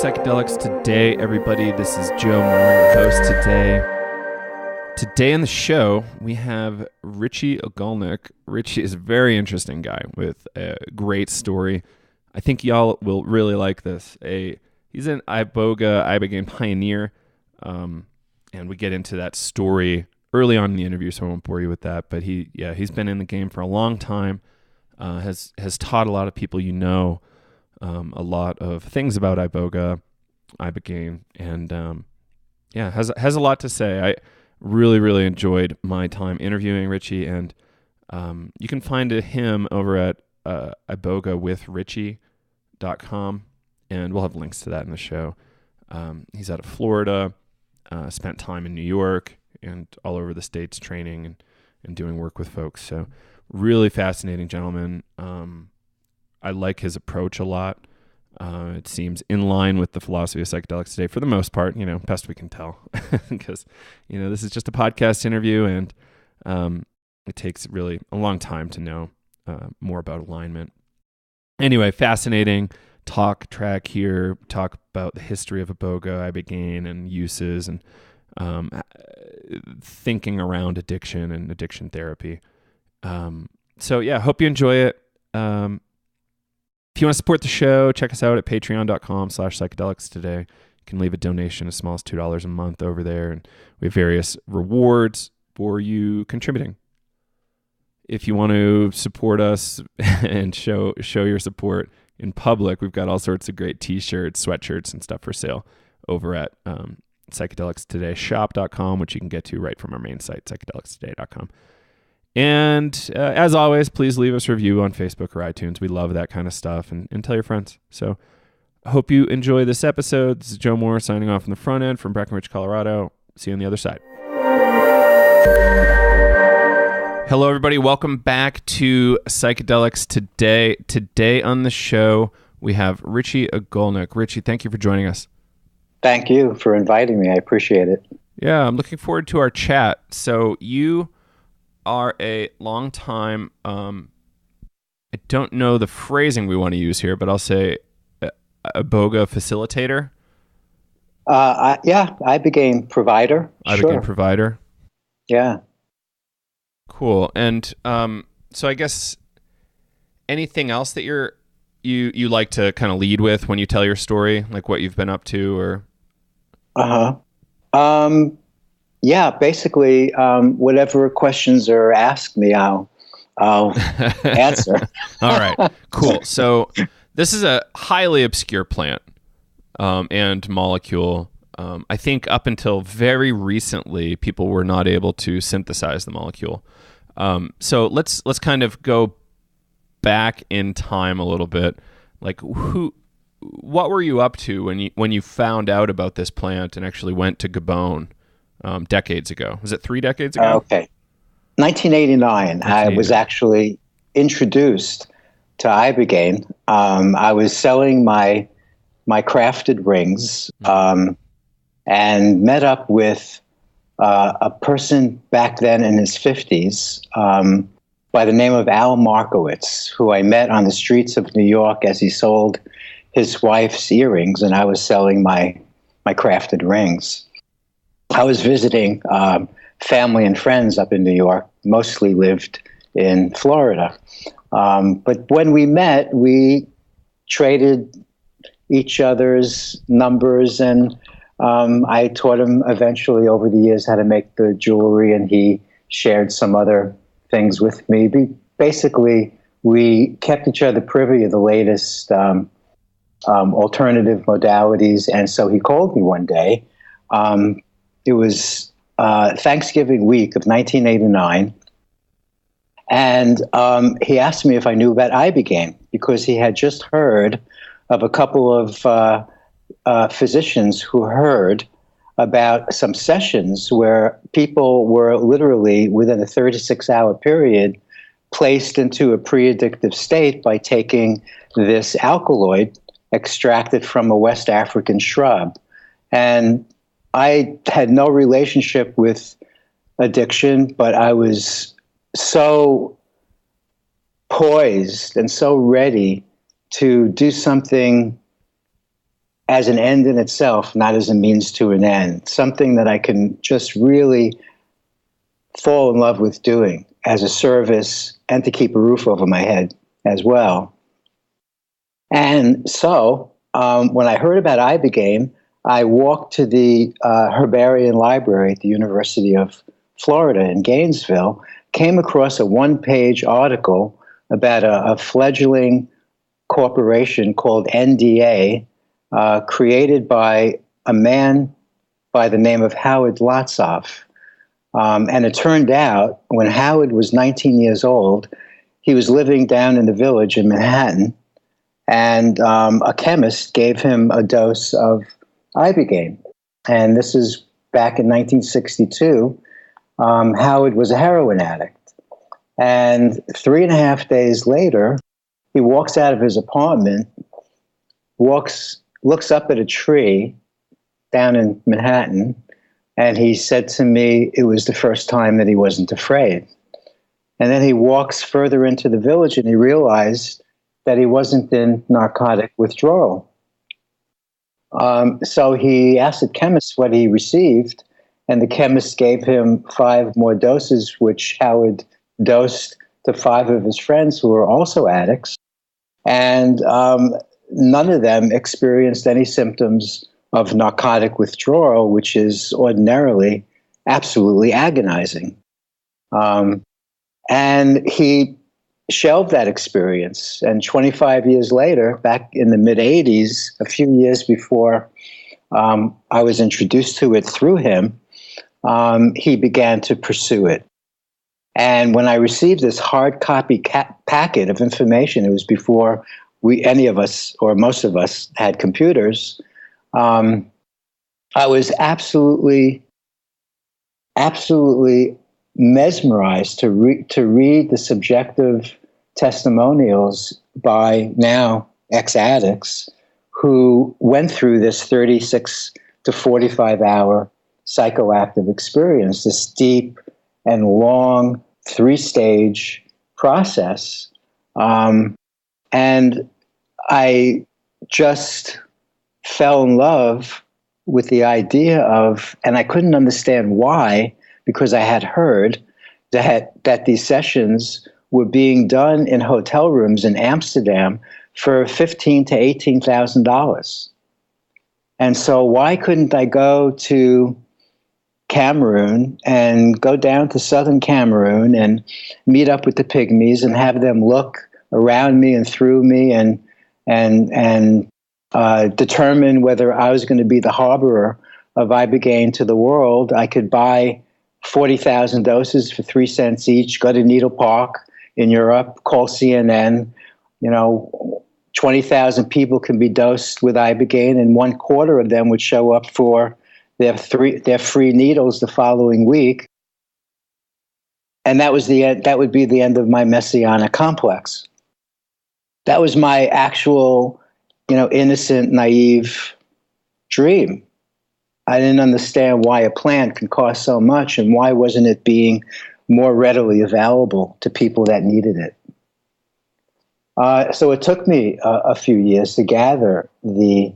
Psychedelics Today, everybody. This is Joe Moore, your host today. Today on the show, we have Richie Ogulnick. Richie is a very interesting guy with a great story. I think y'all will really like this. He's an Ibogaine pioneer, and we get into that story early on in the interview, so I won't bore you with that. But he's been in the game for a long time, has taught a lot of people a lot of things about Ibogaine, and has a lot to say. I really enjoyed my time interviewing Richie, and you can find him over at ibogawithrichie.com, and we'll have links to that in the show. He's out of Florida, spent time in New York and all over the States training and doing work with folks. So really fascinating gentleman. I like his approach a lot. It seems in line with the philosophy of psychedelics today for the most part, best we can tell, because, this is just a podcast interview, and it takes really a long time to know more about alignment. Anyway, fascinating talk track here. Talk about the history of Ibogaine and uses, and thinking around addiction and addiction therapy. Hope you enjoy it. If you want to support the show, check us out at patreon.com/psychedelics today. You can leave a donation as small as $2 a month over there, and we have various rewards for you contributing. If you want to support us and show your support in public, we've got all sorts of great t-shirts, sweatshirts, and stuff for sale over at psychedelicstodayshop.com, which you can get to right from our main site, psychedelicstoday.com. And as always, please leave us a review on Facebook or iTunes. We love that kind of stuff, and tell your friends. So I hope you enjoy this episode. This is Joe Moore signing off on the front end from Breckenridge, Colorado. See you on the other side. Hello, everybody. Welcome back to Psychedelics Today. Today on the show, we have Richie Ogulnick. Richie, thank you for joining us. Thank you for inviting me. I appreciate it. Yeah, I'm looking forward to our chat. So you are a long time, I don't know the phrasing we want to use here, but I'll say Iboga facilitator. Ibogaine provider. Ibogaine provider. Yeah. Cool. And so I guess anything else that you like to kind of lead with when you tell your story, like what you've been up to, or? Yeah, basically, whatever questions are asked me, I'll answer. All right, cool. So this is a highly obscure plant and molecule. I think up until very recently, people were not able to synthesize the molecule. So let's kind of go back in time a little bit. Like, what were you up to when you found out about this plant and actually went to Gabon? Decades ago. Was it 3 decades ago? Okay. 1989. I was actually introduced to Ibogaine. I was selling my crafted rings and met up with a person back then in his 50s by the name of Al Markowitz, who I met on the streets of New York as he sold his wife's earrings, and I was selling my crafted rings. I was visiting family and friends up in New York, mostly lived in Florida. But when we met, we traded each other's numbers, and I taught him eventually over the years how to make the jewelry, and he shared some other things with me. Basically, we kept each other privy of the latest alternative modalities, and so he called me one day. It was Thanksgiving week of 1989, and he asked me if I knew about Ibogaine, because he had just heard of a couple of physicians who heard about some sessions where people were literally, within a 36-hour period, placed into a pre-addictive state by taking this alkaloid extracted from a West African shrub. And I had no relationship with addiction, but I was so poised and so ready to do something as an end in itself, not as a means to an end, something that I can just really fall in love with doing as a service and to keep a roof over my head as well. And so when I heard about Ibogaine, I walked to the herbarium library at the University of Florida in Gainesville, came across a one-page article about a fledgling corporation called NDA, created by a man by the name of Howard Lotsof. And it turned out when Howard was 19 years old, he was living down in the village in Manhattan, and a chemist gave him a dose of Ibogaine. And this is back in 1962. Howard was a heroin addict. And 3.5 days later, he walks out of his apartment, looks up at a tree down in Manhattan, and he said to me it was the first time that he wasn't afraid. And then he walks further into the village and he realized that he wasn't in narcotic withdrawal. So he asked the chemist what he received, and the chemist gave him 5 more doses, which Howard dosed to 5 of his friends who were also addicts. And none of them experienced any symptoms of narcotic withdrawal, which is ordinarily absolutely agonizing. And he shelved that experience. And 25 years later, back in the mid-'80s, a few years before I was introduced to it through him, he began to pursue it. And when I received this hard copy packet of information, it was before any of us, or most of us, had computers. I was absolutely mesmerized to read the subjective testimonials by now ex-addicts who went through this 36 to 45 hour psychoactive experience, this deep and long 3-stage process. And I just fell in love with the idea of, and I couldn't understand why, because I had heard that these sessions were being done in hotel rooms in Amsterdam for $15,000 to $18,000. And so why couldn't I go to Cameroon and go down to southern Cameroon and meet up with the pygmies and have them look around me and through me and determine whether I was going to be the harborer of Ibogaine to the world. I could buy 40,000 doses for 3 cents each, go to Needle Park in Europe, call CNN, 20,000 people can be dosed with Ibogaine, and 1/4 of them would show up for their free needles the following week. And that was the end. That would be the end of my messianic complex. That was my actual, innocent, naive dream. I didn't understand why a plant can cost so much and why wasn't it being more readily available to people that needed it. So it took me a few years to gather the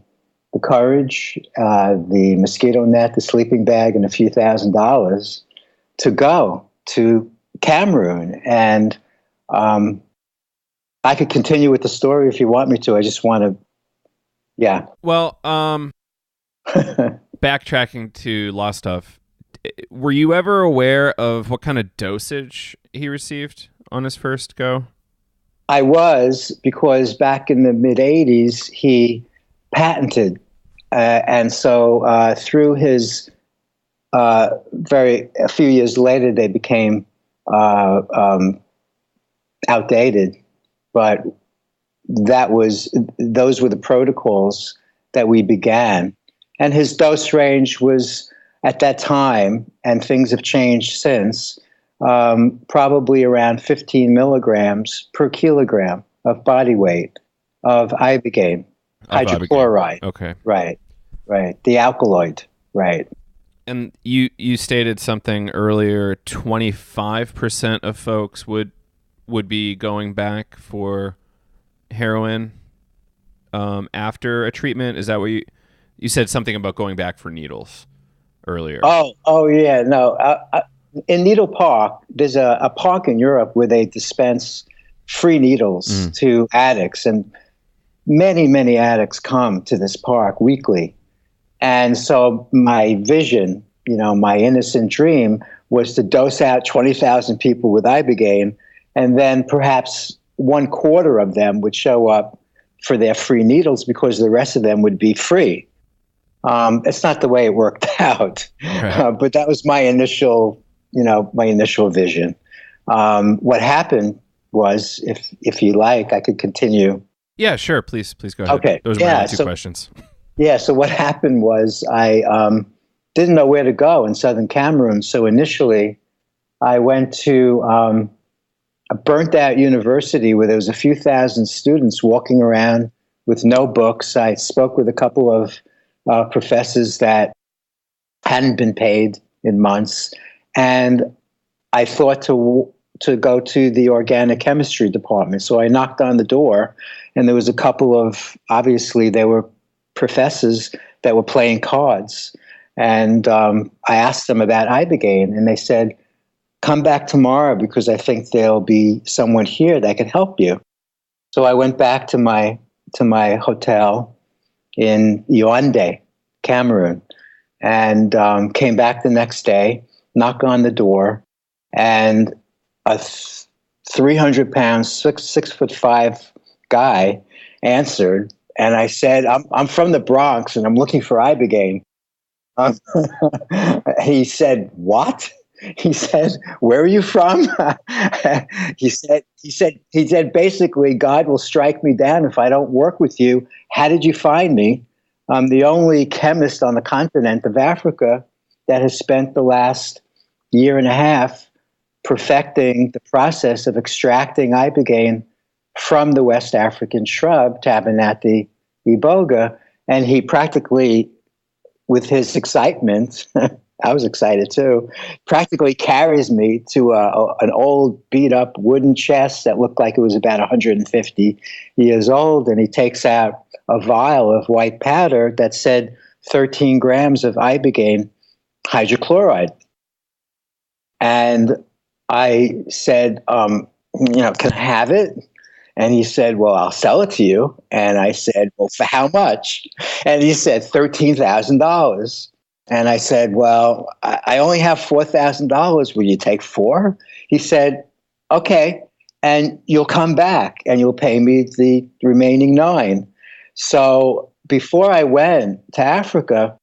courage, the mosquito net, the sleeping bag, and a few $1,000s to go to Cameroon. And I could continue with the story if you want me to. I just want to, yeah. Well, backtracking to Lotsof, were you ever aware of what kind of dosage he received on his first go? I was, because back in the mid-'80s, he patented. And so through his, a few years later, they became outdated. But those were the protocols that we began. And his dose range was, at that time, and things have changed since, probably around 15 milligrams per kilogram of body weight of Ibogaine hydrochloride. Okay. Right. The alkaloid. Right. And you stated something earlier, 25% of folks would be going back for heroin after a treatment. Is that what you... You said something about going back for needles earlier. Oh yeah, no. In Needle Park, there's a park in Europe where they dispense free needles to addicts, and many addicts come to this park weekly. And so my vision, my innocent dream, was to dose out 20,000 people with Ibogaine, and then perhaps 1/4 of them would show up for their free needles because the rest of them would be free. It's not the way it worked out, right. But that was my initial vision. What happened was, if you like, I could continue. Yeah, sure. Please go ahead. Okay. Those are my two questions. Yeah. So what happened was I didn't know where to go in southern Cameroon. So initially, I went to a burnt-out university where there was a few thousand students walking around with no books. I spoke with a couple of professors that hadn't been paid in months, and I thought to go to the organic chemistry department. So I knocked on the door, and there was a couple of, obviously they were professors that were playing cards. And I asked them about Ibogaine, and they said, "Come back tomorrow because I think there'll be someone here that can help you." So I went back to my hotel in Yaoundé, Cameroon, and came back the next day, knocked on the door, and a 300-pound, 6'5" guy answered, and I said, "I'm from the Bronx and I'm looking for Ibogaine." He said, "What?" He said, "Where are you from?" He said, basically, "God will strike me down if I don't work with you. How did you find me?" I'm the only chemist on the continent of Africa that has spent the last year and a half perfecting the process of extracting Ibogaine from the West African shrub, Tabernanthe Iboga. And he practically, with his excitement, I was excited too, practically carries me to an old beat-up wooden chest that looked like it was about 150 years old, and he takes out a vial of white powder that said 13 grams of Ibogaine hydrochloride. And I said, "Can I have it?" And he said, "Well, I'll sell it to you." And I said, "Well, for how much?" And he said, $13,000. And I said, "Well, I only have $4,000. Will you take 4?" He said, "Okay, and you'll come back and you'll pay me the remaining 9. So before I went to Africa,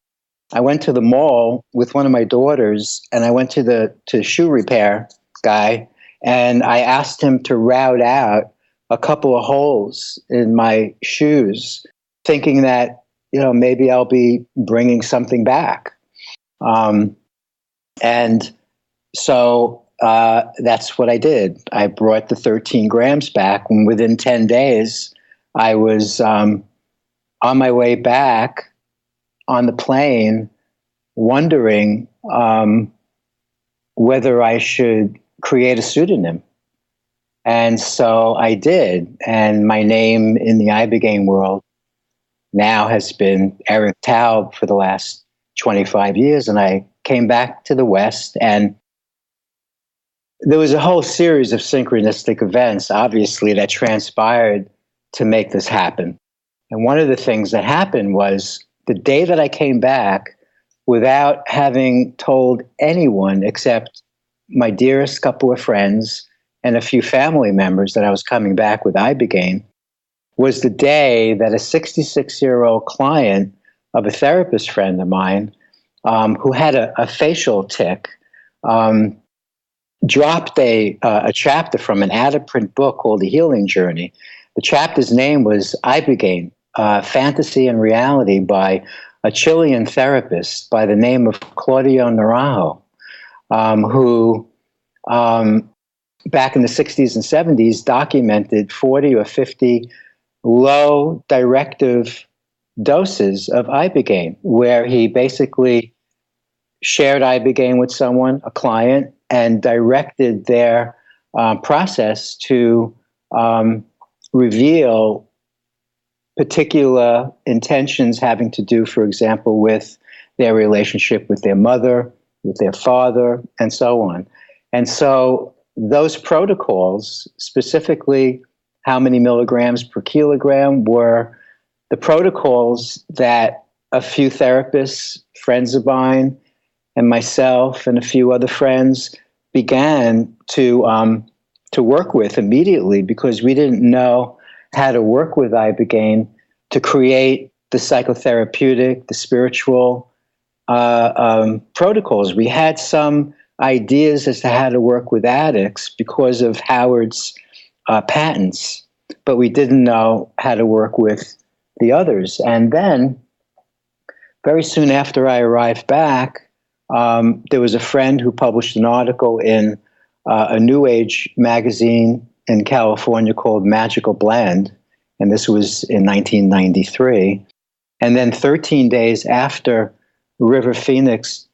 I went to the mall with one of my daughters, and I went to the shoe repair guy, and I asked him to route out a couple of holes in my shoes, thinking that, maybe I'll be bringing something back. And so that's what I did. I brought the 13 grams back, and within 10 days, I was on my way back on the plane, wondering whether I should create a pseudonym. And so I did. And my name in the Ibogaine world now has been Eric Taub for the last 25 years. And I came back to the West, and there was a whole series of synchronistic events, obviously, that transpired to make this happen. And one of the things that happened was the day that I came back, without having told anyone except my dearest couple of friends and a few family members that I was coming back with Ibogaine, was the day that a 66-year-old client of a therapist friend of mine, who had a facial tic, dropped a chapter from an out-of-print book called The Healing Journey. The chapter's name was Ibogaine, Fantasy and Reality, by a Chilean therapist by the name of Claudio Naranjo, who back in the 60s and 70s documented 40 or 50 low directive doses of Ibogaine, where he basically shared Ibogaine with someone, a client, and directed their process to reveal particular intentions having to do, for example, with their relationship with their mother, with their father, and so on. And so those protocols, specifically how many milligrams per kilogram, were the protocols that a few therapists, friends of mine, and myself and a few other friends began to work with immediately, because we didn't know how to work with Ibogaine to create the psychotherapeutic, the spiritual protocols. We had some ideas as to how to work with addicts because of Howard's patents, but we didn't know how to work with the others. And then, very soon after I arrived back, there was a friend who published an article in a New Age magazine in California called Magical Blend, and this was in 1993. And then 13 days after River Phoenix,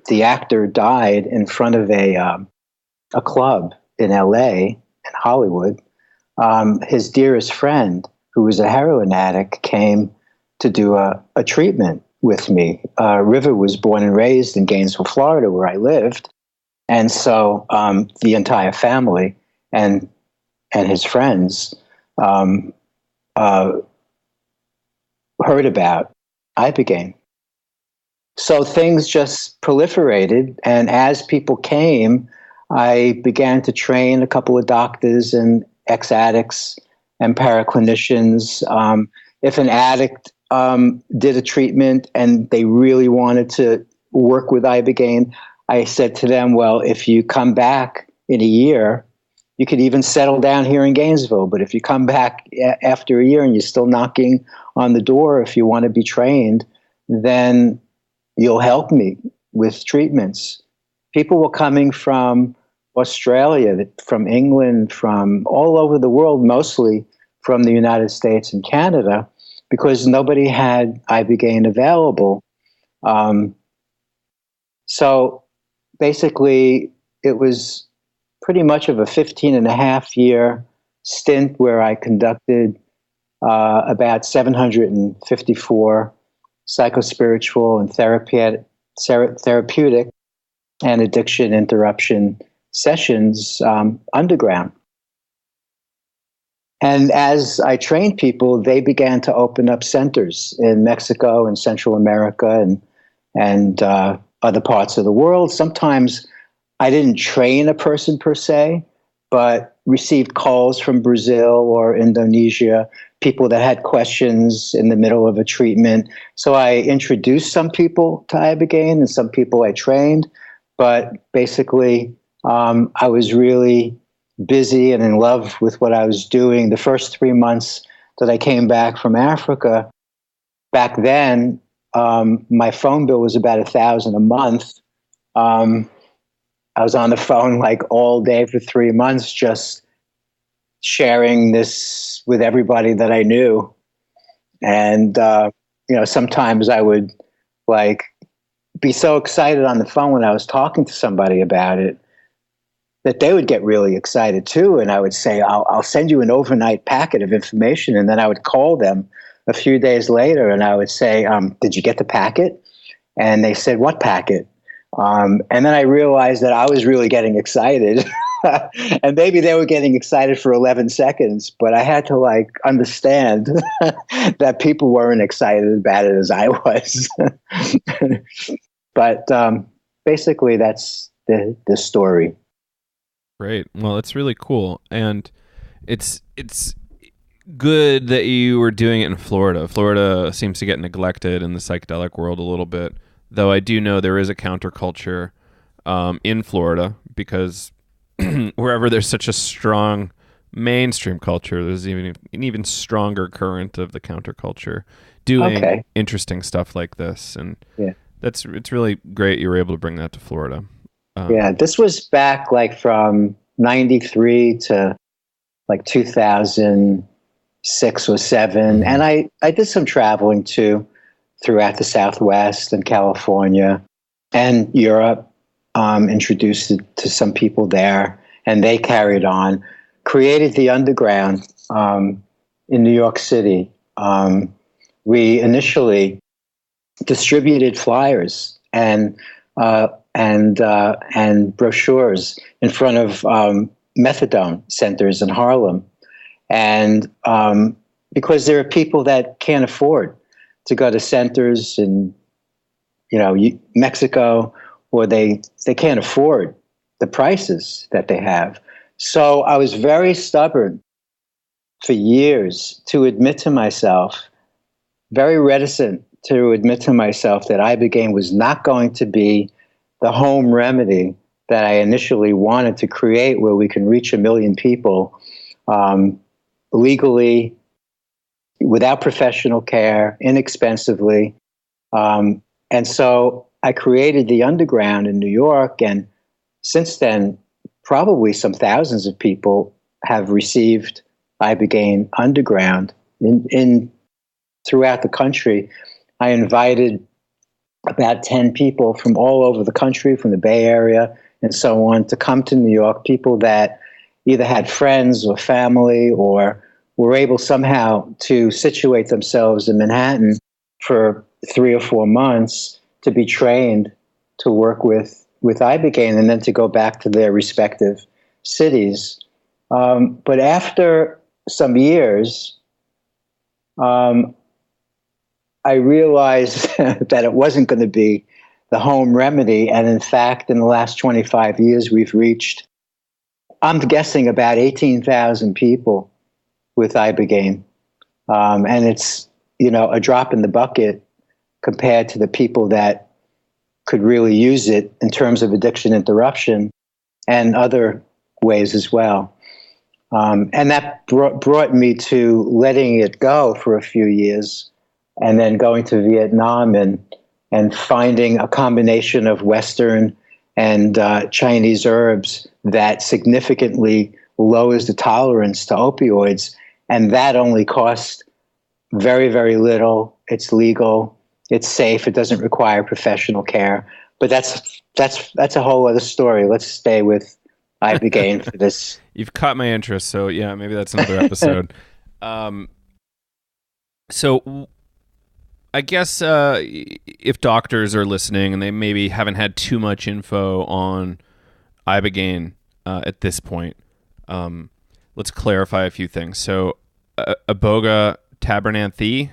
the actor, died in front of a club in LA, in Hollywood, his dearest friend, who was a heroin addict, came to do a treatment with me. River was born and raised in Gainesville, Florida, where I lived. And so the entire family and his friends heard about Ibogaine. So things just proliferated, and as people came, I began to train a couple of doctors and ex-addicts and paraclinicians. If an addict did a treatment and they really wanted to work with Ibogaine, I said to them, well, if you come back in a year, you could even settle down here in Gainesville. But if you come back after a year and you're still knocking on the door, if you want to be trained, then you'll help me with treatments. People were coming from Australia, from England, from all over the world, mostly from the United States and Canada, because nobody had Ibogaine available. So basically, it was pretty much of a 15-and-a-half-year stint where I conducted about 754 psychospiritual and therapeutic and addiction-interruption sessions underground. And as I trained people, they began to open up centers in Mexico and Central America and other parts of the world. Sometimes I didn't train a person per se, but received calls from Brazil or Indonesia, people that had questions in the middle of a treatment. So I introduced some people to Ibogaine and some people I trained, but basically I was really busy and in love with what I was doing. The first 3 months that I came back from Africa, back then, my phone bill was about $1,000 a month. I was on the phone like all day for 3 months, just sharing this with everybody that I knew. And, sometimes I would like be so excited on the phone when I was talking to somebody about it that they would get really excited too. And I would say, I'll send you an overnight packet of information. And then I would call them a few days later and I would say, did you get the packet? And they said, what packet? And then I realized that I was really getting excited. And maybe they were getting excited for 11 seconds, but I had to understand that people weren't excited about it as I was. But basically that's the story. Great. Well, it's really cool. And it's good that you were doing it in Florida. Florida seems to get neglected in the psychedelic world a little bit, though I do know there is a counterculture in Florida because wherever there's such a strong mainstream culture, there's an even stronger current of the counterculture doing interesting stuff like this. And it's really great you were able to bring that to Florida. This was back from 93 to 2006 or 7. And I did some traveling too throughout the Southwest and California and Europe, introduced it to some people there, and they carried on, created the underground in New York City. We initially distributed flyers and brochures in front of methadone centers in Harlem, and because there are people that can't afford to go to centers in Mexico, or they can't afford the prices that they have. So I was very stubborn for years to admit to myself, very reticent to admit to myself, that Ibogaine was not going to be the home remedy that I initially wanted to create, where we can reach 1 million people legally, without professional care, inexpensively. And so I created the Underground in New York, and since then, probably some thousands of people have received Ibogaine Underground in throughout the country. I invited about 10 people from all over the country, from the Bay Area and so on, to come to New York, people that either had friends or family or were able somehow to situate themselves in Manhattan for 3 or 4 months to be trained to work with Ibogaine, and then to go back to their respective cities. But after some years, I realized that it wasn't going to be the home remedy. And in fact, in the last 25 years, we've reached, I'm guessing, about 18,000 people with Ibogaine. And it's, a drop in the bucket compared to the people that could really use it in terms of addiction interruption and other ways as well. And that brought me to letting it go for a few years, and then going to Vietnam and finding a combination of Western and Chinese herbs that significantly lowers the tolerance to opioids. And that only costs very, very little. It's legal. It's safe. It doesn't require professional care. But that's a whole other story. Let's stay with Ibogaine for this. You've caught my interest, so yeah, maybe that's another episode. So I guess if doctors are listening and they maybe haven't had too much info on Ibogaine at this point, let's clarify a few things. So Iboga Tabernanthe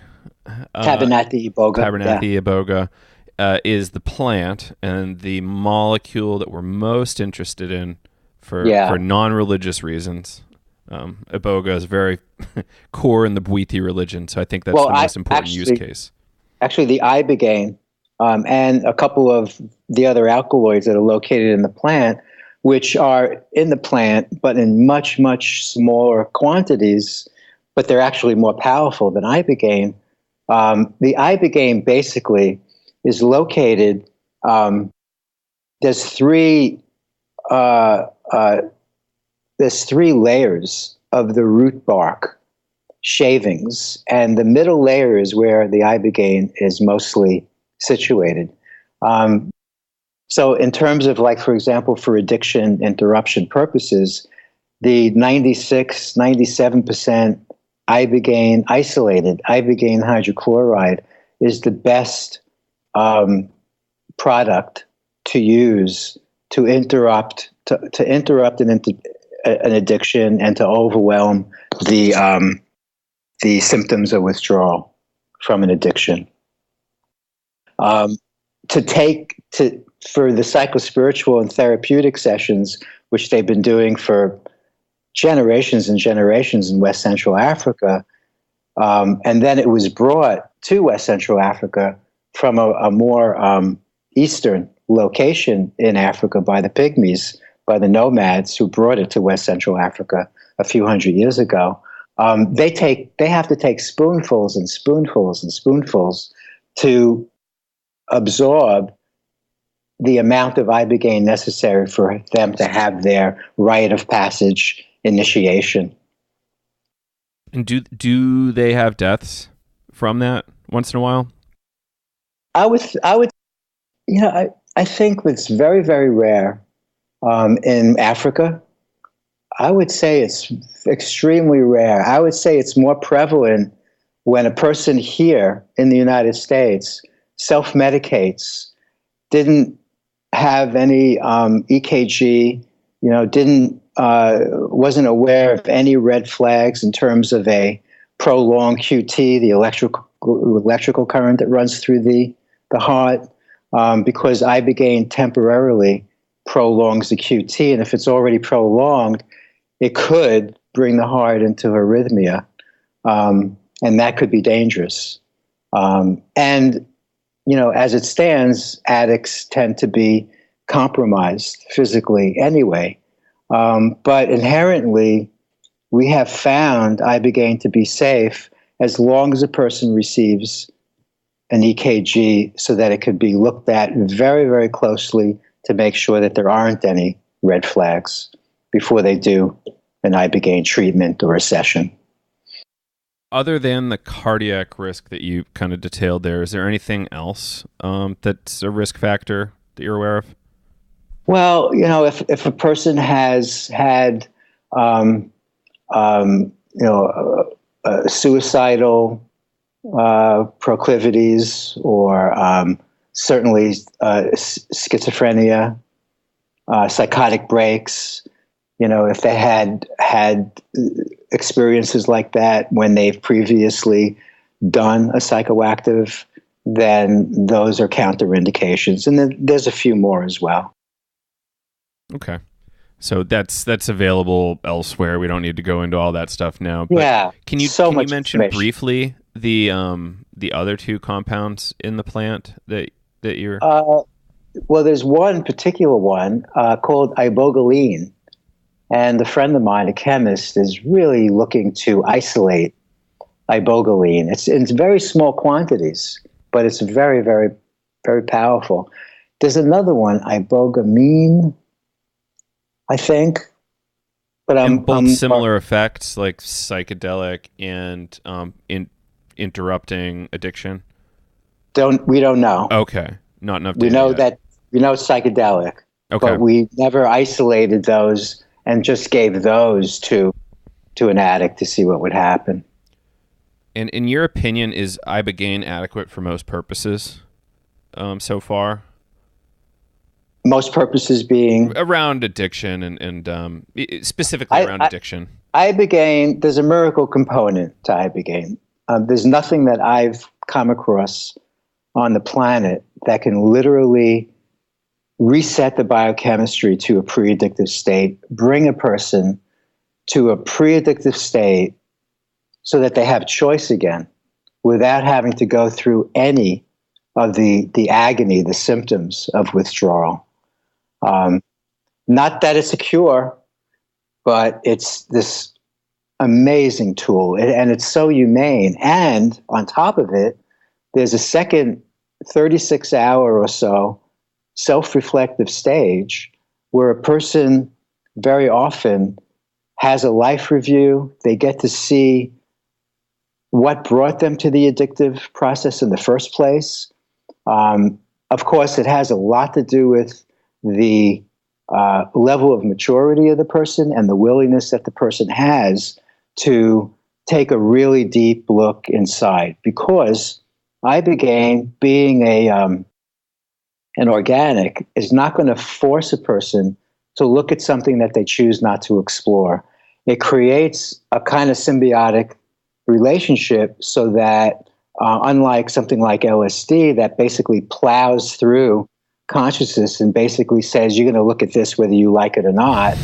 Iboga is the plant, and the molecule that we're most interested in for non-religious reasons. Iboga is very core in the Bwiti religion, so I think that's the most important use case. Actually, the Ibogaine and a couple of the other alkaloids that are located in the plant, which are in the plant but in much, much smaller quantities, but they're actually more powerful than Ibogaine. The Ibogaine basically is located. There's three layers of the root bark shavings, and the middle layer is where the Ibogaine is mostly situated. So in terms of, like, for example, for addiction interruption purposes, the 96, 97% Ibogaine isolated, Ibogaine hydrochloride, is the best product to use to interrupt an addiction and to overwhelm the symptoms of withdrawal from an addiction. For the psychospiritual and therapeutic sessions, which they've been doing for generations and generations in West Central Africa, and then it was brought to West Central Africa from a more eastern location in Africa by the Pygmies, by the nomads who brought it to West Central Africa a few hundred years ago. They have to take spoonfuls and spoonfuls and spoonfuls to absorb the amount of Ibogaine necessary for them to have their rite of passage initiation. And do they have deaths from that once in a while? I would, I think it's very, very rare in Africa. I would say it's extremely rare. I would say it's more prevalent when a person here in the United States self-medicates, didn't have any EKG, wasn't aware of any red flags in terms of a prolonged QT, the electrical current that runs through the heart, because Ibogaine temporarily prolongs the QT, and if it's already prolonged, it could bring the heart into arrhythmia, and that could be dangerous. And as it stands, addicts tend to be compromised physically anyway. But inherently, we have found Ibogaine to be safe as long as a person receives an EKG so that it could be looked at very, very closely to make sure that there aren't any red flags before they do an Ibogaine treatment or a session. Other than the cardiac risk that you kind of detailed there, is there anything else that's a risk factor that you're aware of? Well, if a person has had, suicidal proclivities, or certainly schizophrenia, psychotic breaks, if they had experiences like that when they've previously done a psychoactive, then those are counterindications. And then there's a few more as well. Okay. So that's available elsewhere. We don't need to go into all that stuff now. But yeah. Can you mention briefly the other two compounds in the plant that you're... Well, there's one particular one called Ibogaine. And a friend of mine, a chemist, is really looking to isolate Ibogaine. It's in very small quantities, but it's very, very, very powerful. There's another one, Ibogaine, I think. But and both similar effects, like psychedelic and interrupting addiction? We don't know. Okay. Not enough data. We know psychedelic. Okay. But we never isolated those and just gave those to an addict to see what would happen. And in your opinion, is Ibogaine adequate for most purposes so far? Most purposes being? Around addiction and specifically around addiction. Ibogaine, there's a miracle component to Ibogaine. There's nothing that I've come across on the planet that can literally reset the biochemistry to a pre-addictive state, bring a person to a pre-addictive state so that they have choice again without having to go through any of the agony, the symptoms of withdrawal. Not that it's a cure, but it's this amazing tool, and it's so humane. And on top of it, there's a second 36-hour or so self-reflective stage where a person very often has a life review. They get to see what brought them to the addictive process in the first place. Of course, it has a lot to do with the level of maturity of the person and the willingness that the person has to take a really deep look inside, because Ibogaine, being an organic, is not going to force a person to look at something that they choose not to explore. It creates a kind of symbiotic relationship so that, unlike something like LSD that basically plows through consciousness and basically says, you're going to look at this whether you like it or not.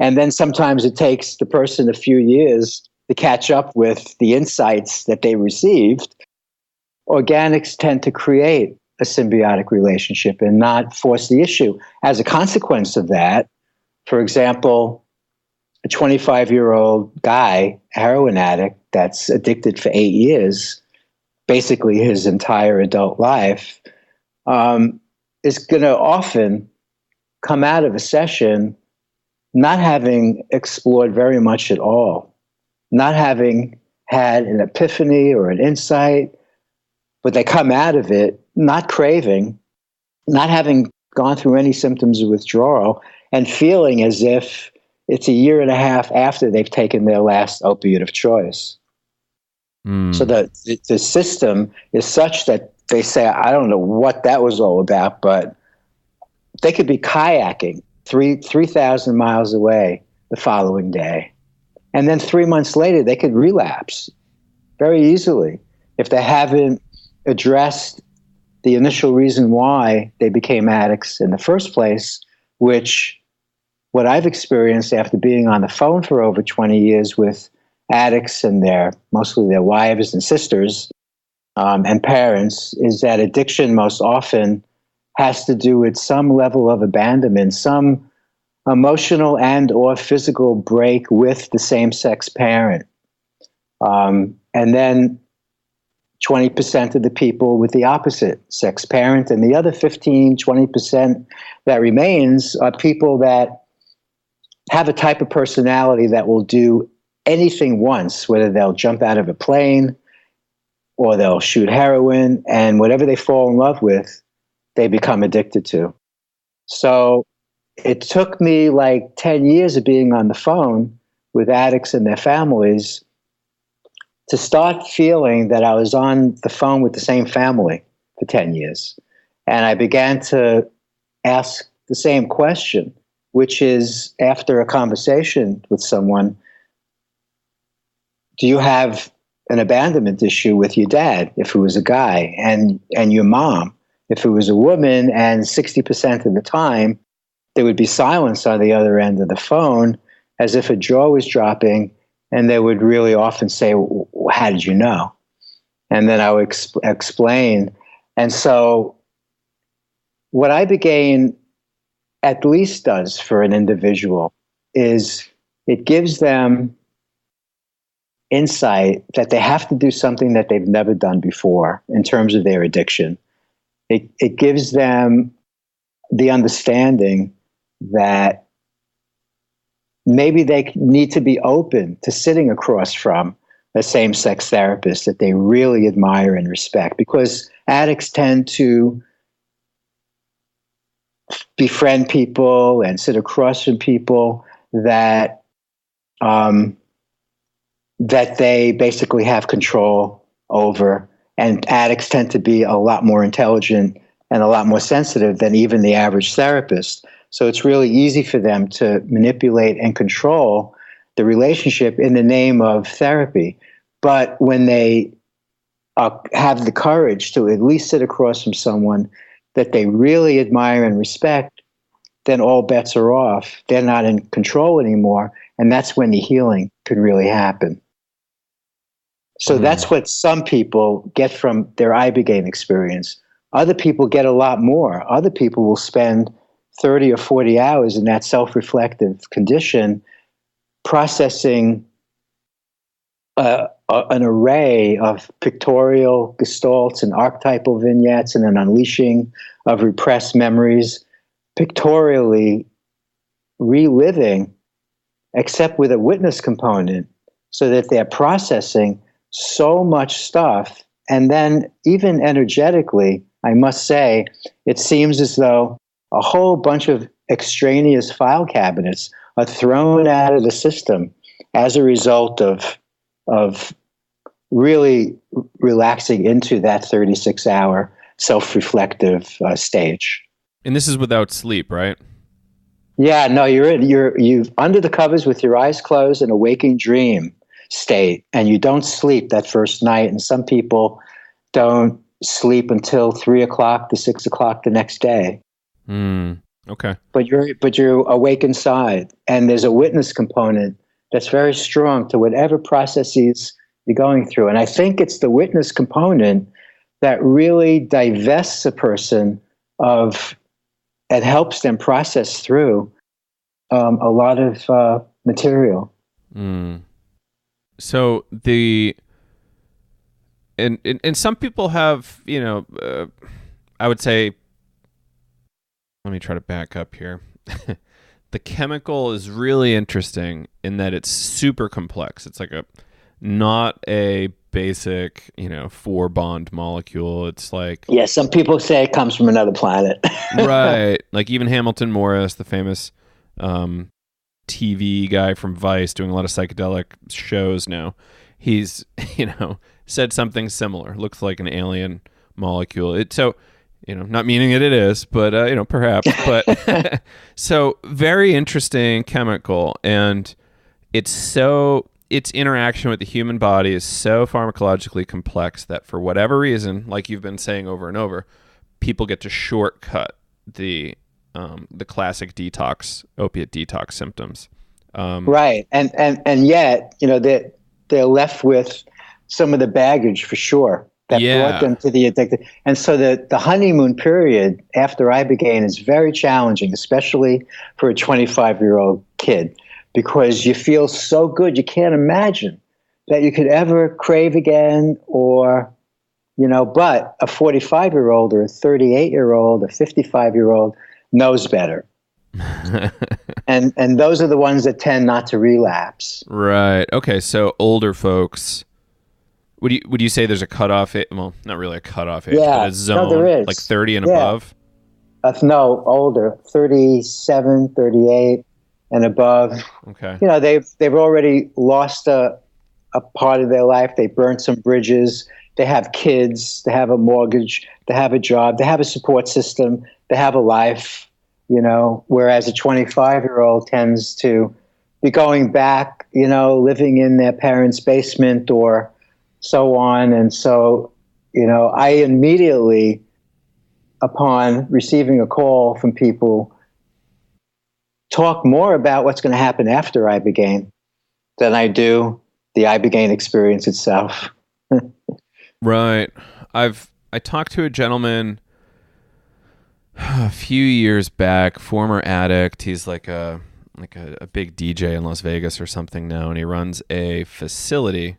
And then sometimes it takes the person a few years to catch up with the insights that they received. Organics tend to create a symbiotic relationship and not force the issue. As a consequence of that, for example, a 25-year-old guy, a heroin addict that's addicted for 8 years, basically his entire adult life, is going to often come out of a session not having explored very much at all, not having had an epiphany or an insight, but they come out of it not craving, not having gone through any symptoms of withdrawal, and feeling as if it's a year and a half after they've taken their last opiate of choice. So the system is such that they say, I don't know what that was all about, but they could be kayaking 3,000 miles away the following day. And then 3 months later, they could relapse very easily if they haven't addressed the initial reason why they became addicts in the first place, which what I've experienced after being on the phone for over 20 years with addicts and mostly their wives and sisters and parents, is that addiction most often has to do with some level of abandonment, some emotional and or physical break with the same-sex parent. And then 20% of the people with the opposite sex parent, and the other 20% that remains are people that have a type of personality that will do anything once, whether they'll jump out of a plane or they'll shoot heroin, and whatever they fall in love with, they become addicted to. So it took me like 10 years of being on the phone with addicts and their families to start feeling that I was on the phone with the same family for 10 years. And I began to ask the same question, which is, after a conversation with someone, do you have an abandonment issue with your dad, if it was a guy, and your mom, if it was a woman? And 60% of the time, there would be silence on the other end of the phone, as if a jaw was dropping, and they would really often say, how did you know? And then I would explain. And so what Ibogaine at least does for an individual is it gives them insight that they have to do something that they've never done before in terms of their addiction. It gives them the understanding that maybe they need to be open to sitting across from a same-sex therapist that they really admire and respect, because addicts tend to befriend people and sit across from people that that they basically have control over. And addicts tend to be a lot more intelligent and a lot more sensitive than even the average therapist. So it's really easy for them to manipulate and control the relationship in the name of therapy. But when they have the courage to at least sit across from someone that they really admire and respect, then all bets are off. They're not in control anymore. And that's when the healing can really happen. So that's what some people get from their Ibogaine experience. Other people get a lot more. Other people will spend 30 or 40 hours in that self-reflective condition processing an array of pictorial gestalts and archetypal vignettes and an unleashing of repressed memories, pictorially reliving, except with a witness component, so that they're processing so much stuff. And then even energetically, I must say, it seems as though a whole bunch of extraneous file cabinets are thrown out of the system as a result of really relaxing into that 36-hour self-reflective stage. And this is without sleep, right? Yeah, no, you're under the covers with your eyes closed in a waking dream state, and you don't sleep that first night. And some people don't sleep until 3 o'clock to 6 o'clock the next day. Okay. But you're awake inside, and there's a witness component that's very strong to whatever processes you're going through. And I think it's the witness component that really divests a person of and helps them process through a lot of material. So and some people have, I would say, let me try to back up here. The chemical is really interesting in that it's super complex. It's like not a basic, 4-bond molecule. It's like... Yeah, some people say it comes from another planet. Right. Like even Hamilton Morris, the famous TV guy from Vice doing a lot of psychedelic shows now. He's, said something similar. Looks like an alien molecule. Not meaning it is, but, perhaps. But so very interesting chemical. And its interaction with the human body is so pharmacologically complex that for whatever reason, like you've been saying over and over, people get to shortcut the classic opiate detox symptoms. Right. And yet, they're left with some of the baggage for sure that brought them to the addicted. And so the honeymoon period after Ibogaine is very challenging, especially for a 25-year-old kid, because you feel so good. You can't imagine that you could ever crave again or, but a 45-year-old or a 38-year-old, a 55-year-old knows better. and those are the ones that tend not to relapse. Right. Okay. So older folks, would you say there's a cutoff age? Well, not really a cutoff age, but a zone, there is. Like 30 and above? No, older, 37, 38 and above. Okay. They've already lost a part of their life. They burnt some bridges. They have kids. They have a mortgage. They have a job. They have a support system. They have a life, whereas a 25-year-old tends to be going back, living in their parents' basement or so on. And so, I immediately, upon receiving a call from people, talk more about what's going to happen after Ibogaine than I do the Ibogaine experience itself. Right. I talked to a gentleman a few years back, former addict. He's like a big DJ in Las Vegas or something now, and he runs a facility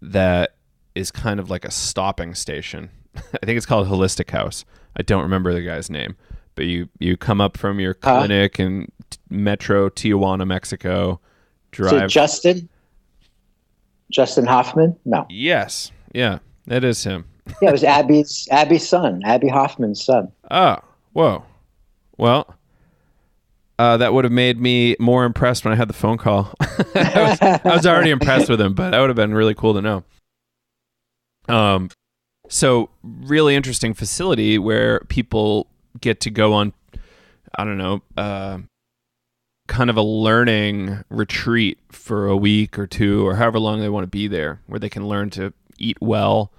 that is kind of like a stopping station. I think it's called Holistic House. I don't remember the guy's name, but you come up from your clinic in Metro Tijuana, Mexico, drive. Is it Justin Hoffman? No. Yes. Yeah, that is him. Yeah, it was Abby's son, Abby Hoffman's son. Oh, whoa. Well, that would have made me more impressed when I had the phone call. I was already impressed with him, but that would have been really cool to know. So really interesting facility where people get to go on, I don't know, kind of a learning retreat for a week or two or however long they want to be there, where they can learn to eat well,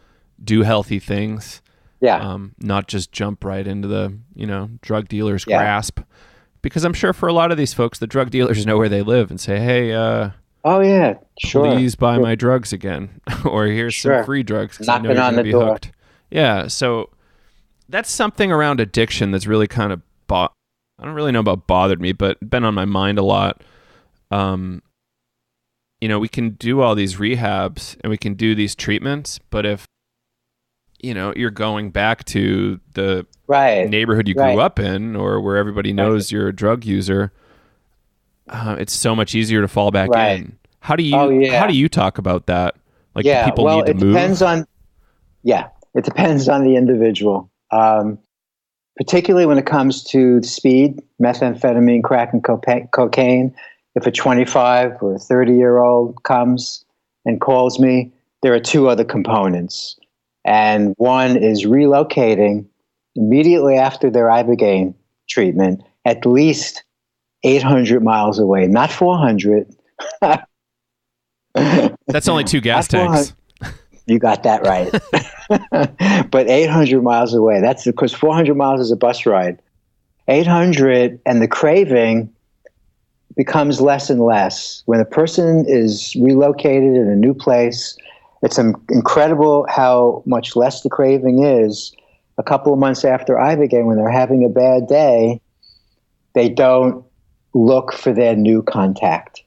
do healthy things. Yeah. Not just jump right into the, drug dealer's grasp. Because I'm sure for a lot of these folks, the drug dealers know where they live and say, hey, oh yeah, sure, please buy my drugs again. Or here's some free drugs because I know you're going to be hooked. Yeah, so that's something around addiction that's really kind of, I don't really know about bothered me, but been on my mind a lot. We can do all these rehabs and we can do these treatments, but if, you're going back to the neighborhood you grew up in or where everybody knows you're a drug user, it's so much easier to fall back in. How do you talk about that? Like, do people need to move? It depends on the individual. Particularly when it comes to speed, methamphetamine, crack, and cocaine. If a 25 or a 30-year-old comes and calls me, there are two other components. And one is relocating immediately after their Ibogaine treatment, at least 800 miles away, not 400. That's only 2 gas tanks. You got that right. But 800 miles away. That's because 400 miles is a bus ride. 800, and the craving becomes less and less. When a person is relocated in a new place, it's incredible how much less the craving is. A couple of months after Ibogaine, when they're having a bad day, they don't look for their new contact.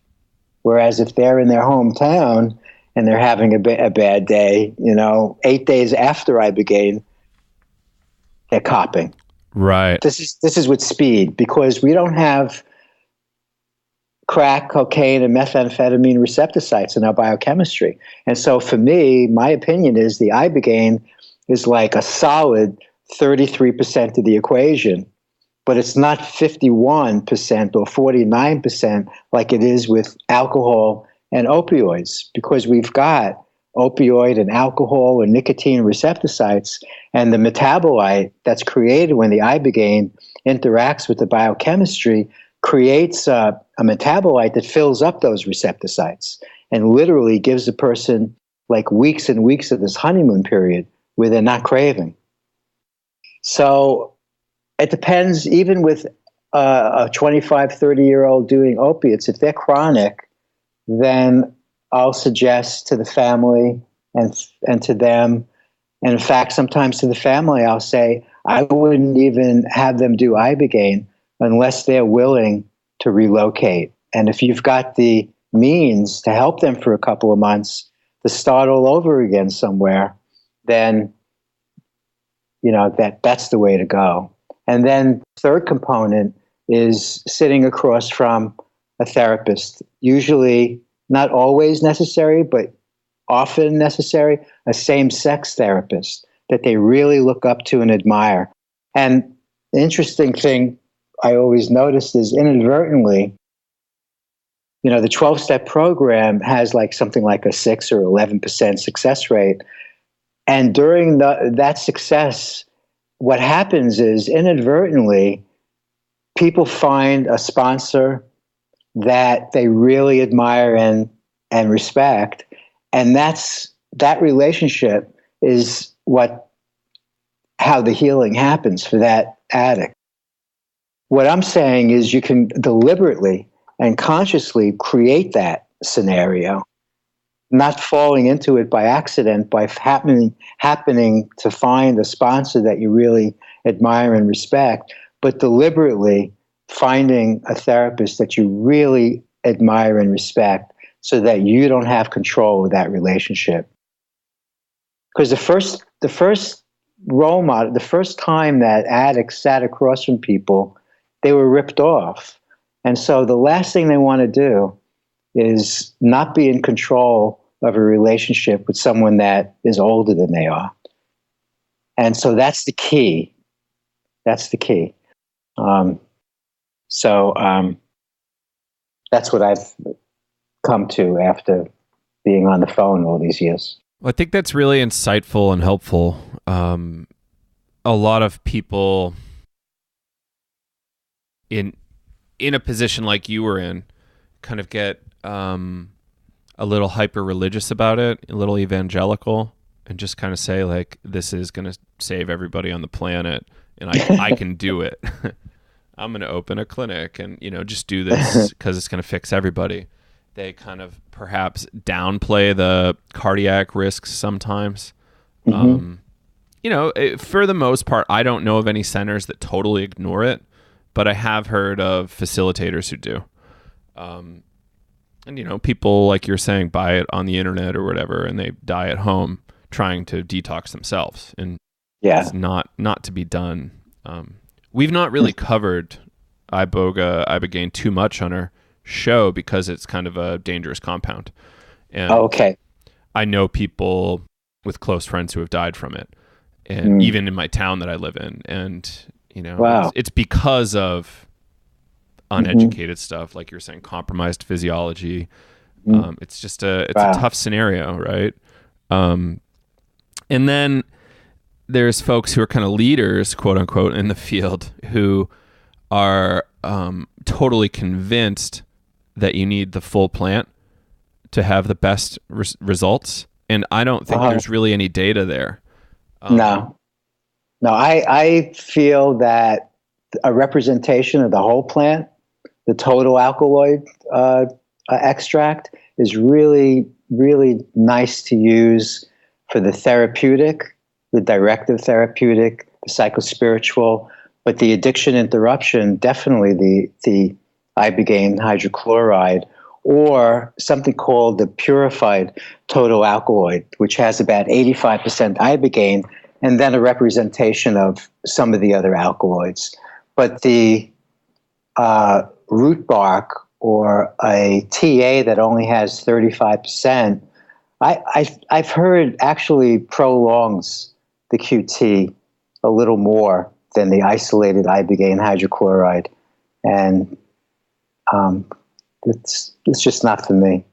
Whereas if they're in their hometown and they're having a bad day, 8 days after Ibogaine, they're copping. Right. This is with speed, because we don't have crack, cocaine, and methamphetamine receptor sites in our biochemistry. And so for me, my opinion is the Ibogaine is like a solid 33% of the equation. but it's not 51% or 49% like it is with alcohol and opioids, because we've got opioid and alcohol and nicotine receptor sites, and the metabolite that's created when the ibogaine interacts with the biochemistry creates a metabolite that fills up those receptor sites and literally gives the person like weeks and weeks of this honeymoon period where they're not craving. So it depends, even with a 25, 30-year-old doing opiates, if they're chronic, then I'll suggest to the family and to them, and in fact, sometimes to the family, I'll say, I wouldn't even have them do Ibogaine unless they're willing to relocate. And if you've got the means to help them for a couple of months to start all over again somewhere, then that's the way to go. And then third component is sitting across from a therapist, usually not always necessary, but often necessary, a same-sex therapist that they really look up to and admire. And the interesting thing I always noticed is inadvertently, the 12-step program has something like a 6 or 11% success rate. And during that success, what happens is inadvertently, people find a sponsor that they really admire and respect. And that relationship is how the healing happens for that addict. What I'm saying is you can deliberately and consciously create that scenario, not falling into it by accident, by happening to find a sponsor that you really admire and respect, but deliberately finding a therapist that you really admire and respect so that you don't have control of that relationship. Because the first role model, the first time that addicts sat across from people, they were ripped off. And so the last thing they want to do is not be in control of a relationship with someone that is older than they are. And so that's the key. That's the key. That's what I've come to after being on the phone all these years. Well, I think that's really insightful and helpful. A lot of people in a position like you were in kind of get a little hyper-religious about it, a little evangelical, and just kind of say, this is going to save everybody on the planet, and I can do it. I'm going to open a clinic and, just do this because it's going to fix everybody. They kind of perhaps downplay the cardiac risks sometimes. Mm-hmm. For the most part, I don't know of any centers that totally ignore it, but I have heard of facilitators who do. And, people, like you're saying, buy it on the internet or whatever, and they die at home trying to detox themselves. And it's not to be done. We've not really covered Ibogaine too much on our show because it's kind of a dangerous compound. And okay. I know people with close friends who have died from it, and even in my town that I live in. And, wow. It's because of uneducated stuff, like you're saying, compromised physiology. It's just a tough scenario, right? And then there's folks who are kind of leaders, quote unquote, in the field who are totally convinced that you need the full plant to have the best results. And I don't think there's really any data there. No, I feel that a representation of the whole plant, the total alkaloid extract, is really, really nice to use for the therapeutic, the directive therapeutic, the psychospiritual, but the addiction-interruption, definitely the Ibogaine hydrochloride, or something called the purified total alkaloid, which has about 85% ibogaine, and then a representation of some of the other alkaloids. But the root bark or a TA that only has 35%, I've heard actually prolongs the QT a little more than the isolated Ibogaine hydrochloride. And it's just not for me.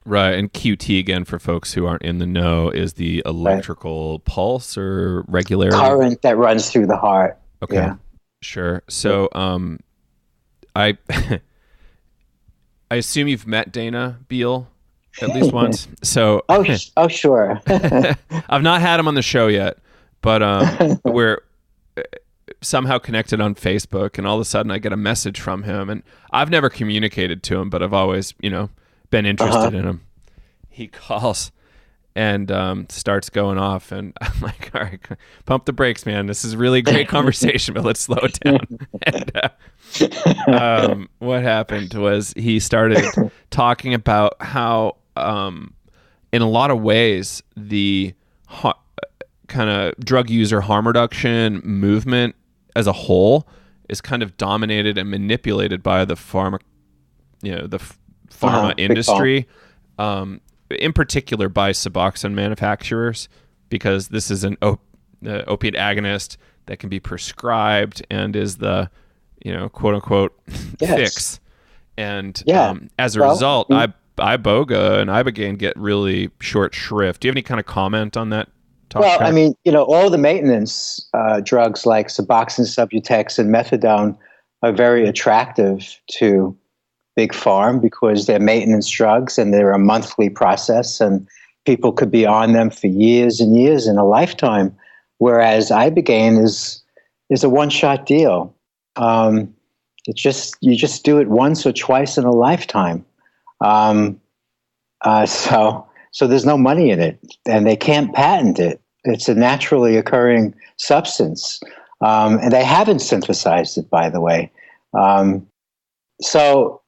Right. And QT, again, for folks who aren't in the know, is the electrical pulse or regularity? Current that runs through the heart. Okay. Yeah. Sure. So I assume you've met Dana Biel at least once. So oh sure. I've not had him on the show yet, but we're somehow connected on Facebook, and all of a sudden I get a message from him, and I've never communicated to him, but I've always, been interested in him. He calls and starts going off, and I'm like, all right, pump the brakes, man. This is a really great conversation, but let's slow it down. And what happened was he started talking about how in a lot of ways the kind of drug user harm reduction movement as a whole is kind of dominated and manipulated by the pharma industry, in particular by Suboxone manufacturers, because this is an opiate agonist that can be prescribed and is the, quote unquote fix. And as a result, Iboga and Ibogaine get really short shrift. Do you have any kind of comment on that? Well, I mean, all the maintenance drugs like Suboxone, Subutex, and Methadone are very attractive to Big Pharma because they're maintenance drugs and they're a monthly process, and people could be on them for years and years in a lifetime. Whereas Ibogaine is a one-shot deal. You just do it once or twice in a lifetime. So there's no money in it, and they can't patent it. It's a naturally occurring substance, and they haven't synthesized it, by the way. So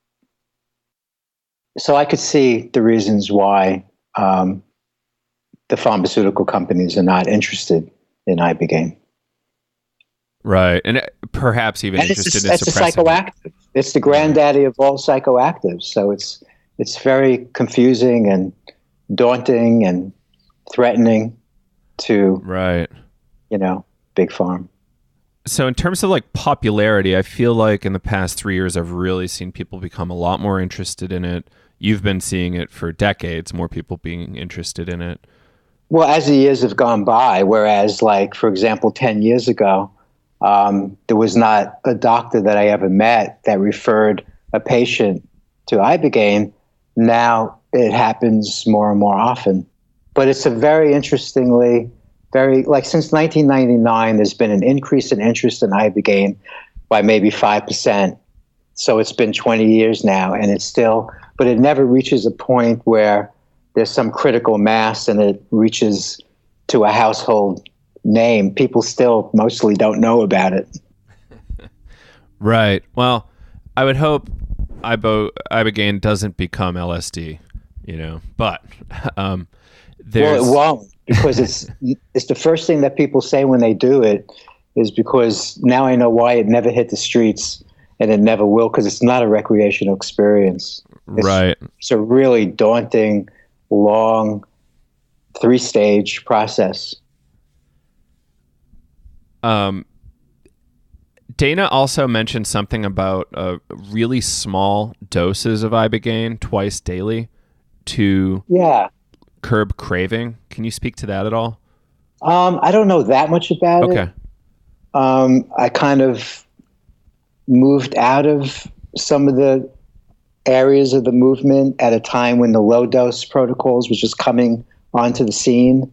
I could see the reasons why the pharmaceutical companies are not interested in Ibogaine. Right, and perhaps even interested in suppressing. It's a psychoactive. It's the granddaddy of all psychoactives. So it's very confusing and daunting and threatening to Big Pharma. So in terms of like popularity, I feel like in the past 3 years, I've really seen people become a lot more interested in it. You've been seeing it for decades, more people being interested in it. Well, as the years have gone by, whereas like, for example, 10 years ago, there was not a doctor that I ever met that referred a patient to Ibogaine. Now it happens more and more often. But it's a very interestingly, since 1999, there's been an increase in interest in Ibogaine by maybe 5%. So it's been 20 years now, and but it never reaches a point where there's some critical mass and it reaches to a household name. People still mostly don't know about it. Right. Well, I would hope Ibogaine doesn't become LSD, but there's... Well, it won't, because it's the first thing that people say when they do it is because now I know why it never hit the streets, and it never will, because it's not a recreational experience. Right. It's a really daunting, long, 3-stage process. Dana also mentioned something about really small doses of Ibogaine twice daily to curb craving. Can you speak to that at all? I don't know that much about it. I kind of moved out of some of the areas of the movement at a time when the low dose protocols was just coming onto the scene.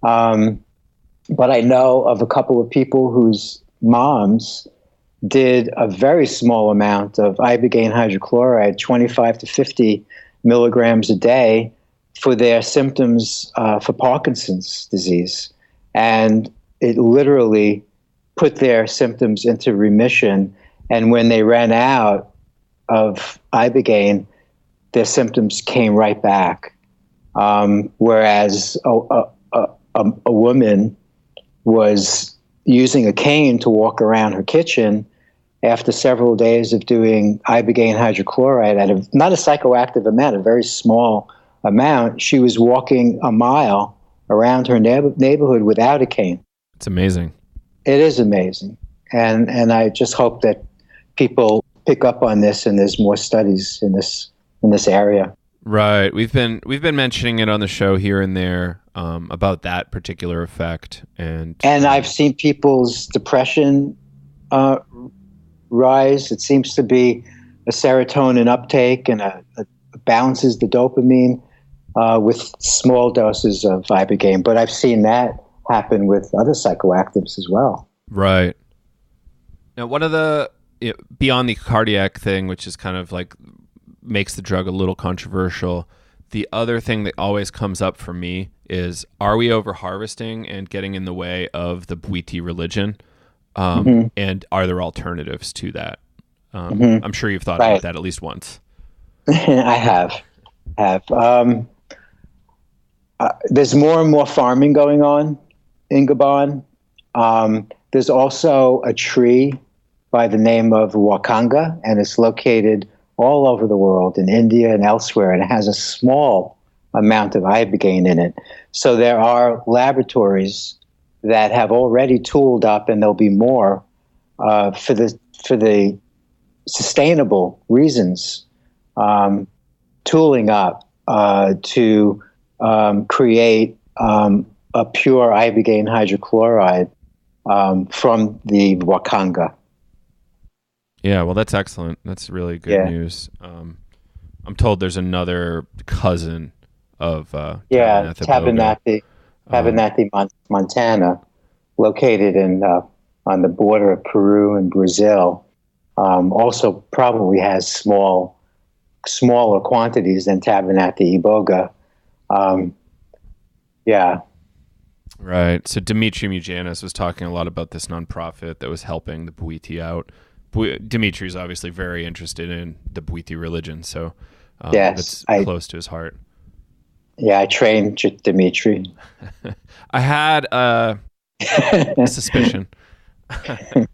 But I know of a couple of people whose moms did a very small amount of Ibogaine hydrochloride, 25 to 50 milligrams a day, for their symptoms for Parkinson's disease. And it literally put their symptoms into remission. And when they ran out of Ibogaine, their symptoms came right back. Whereas a woman was using a cane to walk around her kitchen after several days of doing Ibogaine hydrochloride at not a psychoactive amount, a very small amount. She was walking a mile around her neighborhood without a cane. It's amazing. It is amazing. and I just hope that people pick up on this, and there's more studies in this area. Right. We've been mentioning it on the show here and there about that particular effect, and I've seen people's depression rise. It seems to be a serotonin uptake, and it balances the dopamine with small doses of Ibogaine. But I've seen that happen with other psychoactives as well. Right. Now, one of the beyond the cardiac thing, which is kind of like makes the drug a little controversial, the other thing that always comes up for me is, are we over harvesting and getting in the way of the Bwiti religion? And are there alternatives to that? I'm sure you've thought about that at least once. I have. There's more and more farming going on in Gabon. There's also a tree by the name of wakanga, and it's located all over the world, in India and elsewhere, and it has a small amount of ibogaine in it. So there are laboratories that have already tooled up, and there'll be more for the sustainable reasons, tooling up to create a pure Ibogaine hydrochloride from the wakanga. Yeah, well, that's excellent. That's really good news. I'm told there's another cousin of Tabernanthe Montana, located in on the border of Peru and Brazil. Also, probably has smaller quantities than Tabernanthe Iboga. Right. So Dimitri Mujanis was talking a lot about this nonprofit that was helping the Bwiti out. Dimitri's obviously very interested in the Bwiti religion, so that's close to his heart. Yeah, I trained Dimitri. I had a suspicion. Quite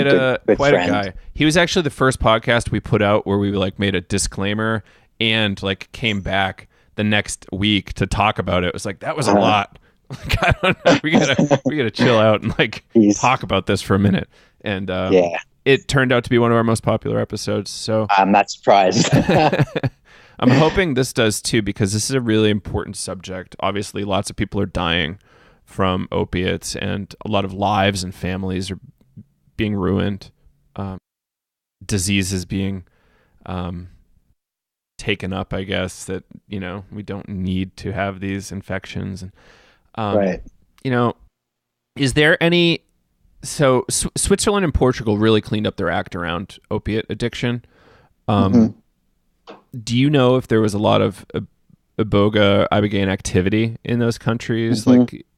a guy. He was actually the first podcast we put out where we made a disclaimer and came back the next week to talk about it. It was that was a lot. I don't know. We gotta chill out and talk about this for a minute. And it turned out to be one of our most popular episodes. So I'm not surprised. I'm hoping this does too, because this is a really important subject. Obviously, lots of people are dying from opiates, and a lot of lives and families are being ruined. Diseases being taken up, I guess, that we don't need to have these infections. And right. Is there any? So Switzerland and Portugal really cleaned up their act around opiate addiction. Do you know if there was a lot of Ibogaine activity in those countries?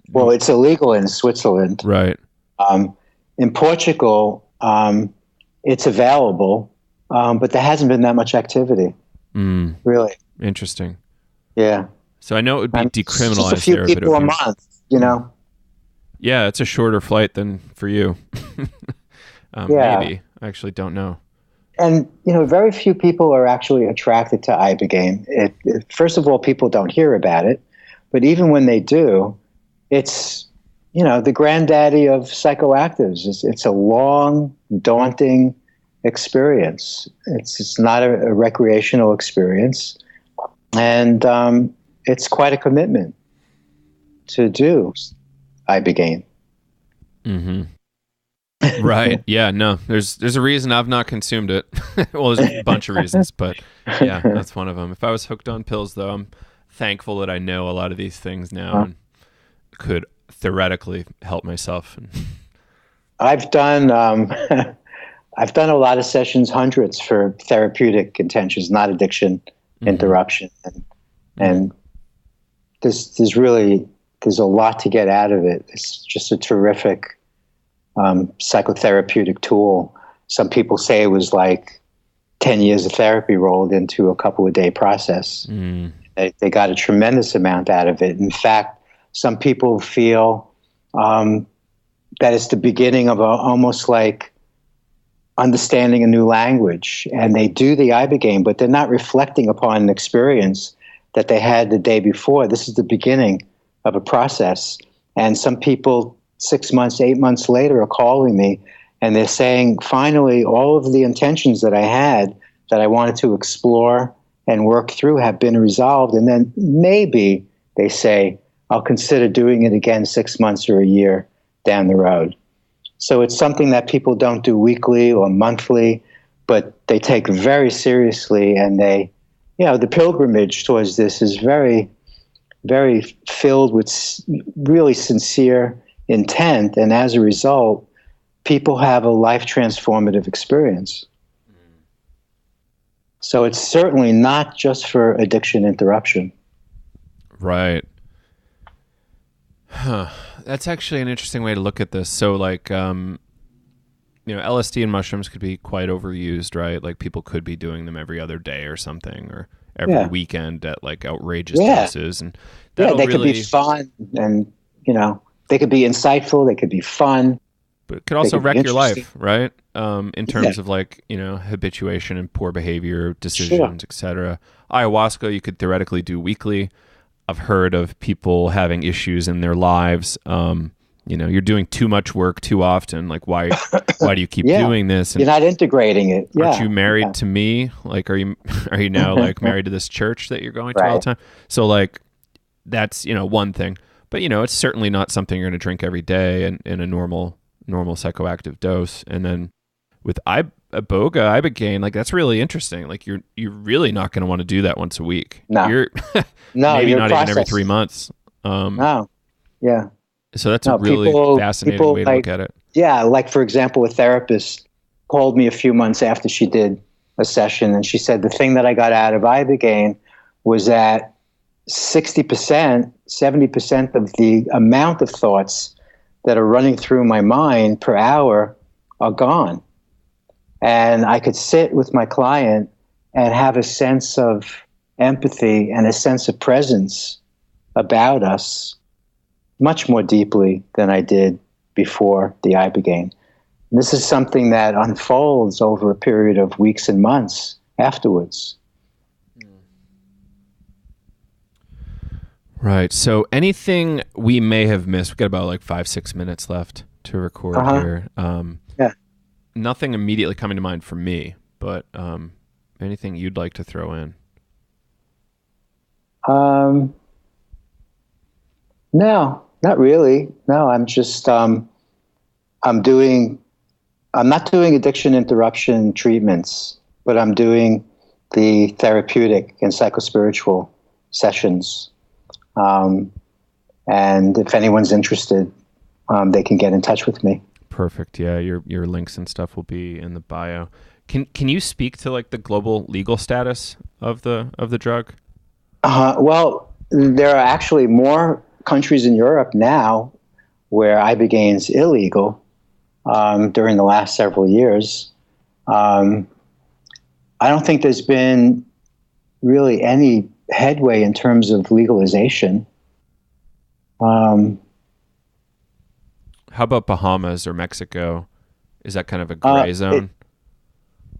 Well, it's illegal in Switzerland, right? In Portugal, it's available, but there hasn't been that much activity. Really interesting. Yeah. So I know it would be decriminalized. Just a few people a month, Yeah, it's a shorter flight than for you. Maybe. I actually don't know. And, very few people are actually attracted to Ibogaine. First of all, people don't hear about it. But even when they do, it's, the granddaddy of psychoactives. It's a long, daunting experience. It's not a recreational experience. And it's quite a commitment to do Ibogaine. Right. Yeah. No. There's a reason I've not consumed it. Well, there's a bunch of reasons, but yeah, that's one of them. If I was hooked on pills, though, I'm thankful that I know a lot of these things now and could theoretically help myself. I've done a lot of sessions, hundreds, for therapeutic intentions, not addiction-interruption, and there's a lot to get out of it. It's just a terrific psychotherapeutic tool. Some people say it was 10 years of therapy rolled into a couple of day process. They got a tremendous amount out of it. In fact, some people feel that it's the beginning of almost understanding a new language. And they do the Ibogaine, but they're not reflecting upon an experience that they had the day before. This is the beginning of a process. And some people 6 months, 8 months later are calling me, and they're saying, finally, all of the intentions that I had that I wanted to explore and work through have been resolved. And then maybe they say, I'll consider doing it again 6 months or a year down the road. So it's something that people don't do weekly or monthly, but they take very seriously, and they, the pilgrimage towards this is very, very filled with really sincere intent. And as a result, people have a life transformative experience. So it's certainly not just for addiction interruption. Right. Huh. That's actually an interesting way to look at this. So like, LSD and mushrooms could be quite overused, right? Like people could be doing them every other day or something, or every weekend at like outrageous doses. And they could be fun, and, they could be insightful. They could be fun. But it could also wreck your life, right? In terms of like, habituation and poor behavior, decisions, etc. Ayahuasca, you could theoretically do weekly. I've heard of people having issues in their lives. You're doing too much work too often. Like, why do you keep doing this? And you're not integrating it. Aren't you married to me? Like, are you now like married to this church that you're going to all the time? So like, that's, one thing, but it's certainly not something you're going to drink every day in a normal psychoactive dose. And then with Ibogaine, like that's really interesting. Like you're really not going to want to do that once a week. No, you're maybe not even every 3 months. No, yeah. So that's a really fascinating way to look at it. Yeah, like for example, a therapist called me a few months after she did a session, and she said the thing that I got out of Ibogaine was that 60%, 70% of the amount of thoughts that are running through my mind per hour are gone. And I could sit with my client and have a sense of empathy and a sense of presence about us much more deeply than I did before the Ibogaine. This is something that unfolds over a period of weeks and months afterwards. Right. So anything we may have missed, we've got about like 5-6 minutes left to record here. Nothing immediately coming to mind for me, but anything you'd like to throw in? No, not really. No, I'm just, I'm not doing addiction interruption treatments, but I'm doing the therapeutic and psychospiritual sessions. And if anyone's interested, they can get in touch with me. Perfect. Yeah, your links and stuff will be in the bio. Can you speak to like the global legal status of the drug? Well, there are actually more countries in Europe now where Ibogaine's illegal during the last several years. I don't think there's been really any headway in terms of legalization. How about Bahamas or Mexico? Is that kind of a gray zone?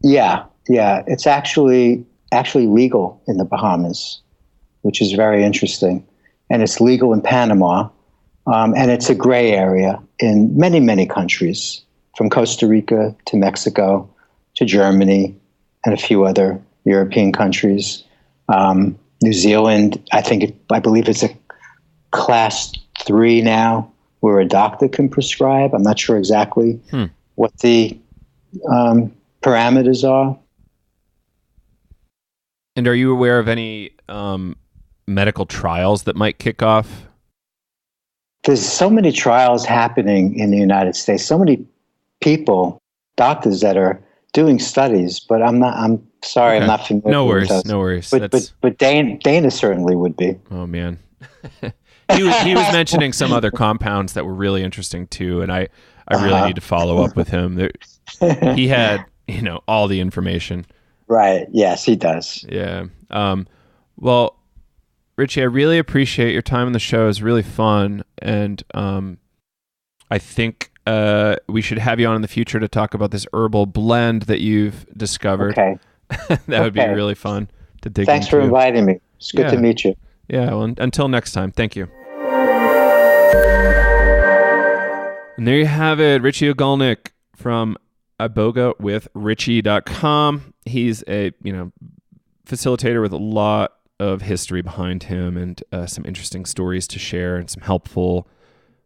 Yeah. It's actually legal in the Bahamas, which is very interesting. And it's legal in Panama. And it's a gray area in many, many countries, from Costa Rica to Mexico to Germany and a few other European countries. New Zealand, I believe it's a class 3 now, where a doctor can prescribe. I'm not sure exactly what the parameters are. And are you aware of any medical trials that might kick off? There's so many trials happening in the United States. So many people, doctors that are doing studies, but I'm sorry, okay. I'm not familiar. No worries, with those. No worries. But Dana certainly would be. Oh man. He was mentioning some other compounds that were really interesting too, and I really need to follow up with him. He had, all the information. Right. Yes, he does. Yeah. Well, Richie, I really appreciate your time on the show. It was really fun, and I think we should have you on in the future to talk about this herbal blend that you've discovered. Okay. That would be really fun to dig Thanks into. for inviting me. It's good to meet you. Yeah. Well, until next time. Thank you. And there you have it, Richie Ogulnick from ibogawithrichie.com. He's a facilitator with a lot of history behind him and some interesting stories to share and some helpful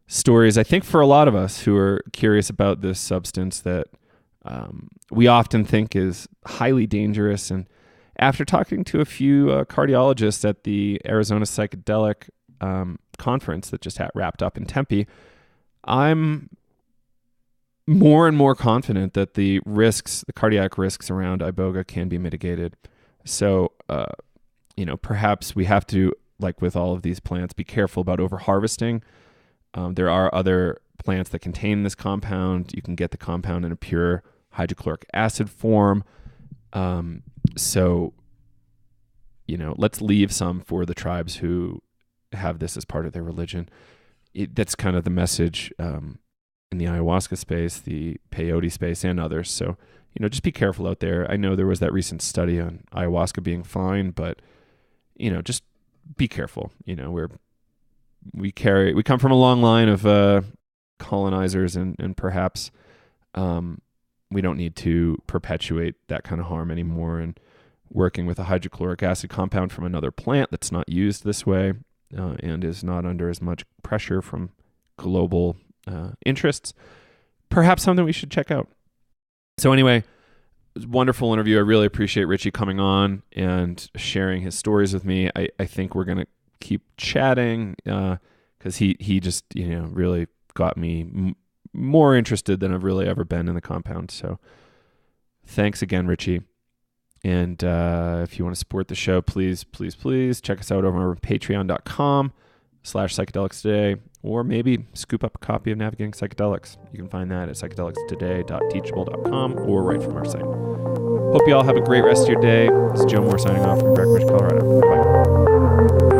stories, I think, for a lot of us who are curious about this substance that we often think is highly dangerous. And after talking to a few cardiologists at the Arizona Psychedelic conference that just wrapped up in Tempe, I'm more and more confident that the cardiac risks around Iboga can be mitigated. So, perhaps we have to, like with all of these plants, be careful about over-harvesting. There are other plants that contain this compound. You can get the compound in a pure hydrochloric acid form. So, let's leave some for the tribes who have this as part of their religion. That's kind of the message in the ayahuasca space, the peyote space, and others. So, just be careful out there. I know there was that recent study on ayahuasca being fine, but, just be careful. We come from a long line of colonizers, and perhaps we don't need to perpetuate that kind of harm anymore. And working with a hydrochloric acid compound from another plant that's not used this way and is not under as much pressure from global interests, perhaps something we should check out. So anyway, it was a wonderful interview. I really appreciate Richie coming on and sharing his stories with me. I think we're going to keep chatting because he just really got me more interested than I've really ever been in the compound. So thanks again, Richie. And if you want to support the show, please check us out over on patreon.com/psychedelics today, or maybe scoop up a copy of Navigating Psychedelics. You can find that at psychedelicstoday.teachable.com or right from our site. Hope you all have a great rest of your day. This is Joe Moore signing off from Breckenridge, Colorado. Bye.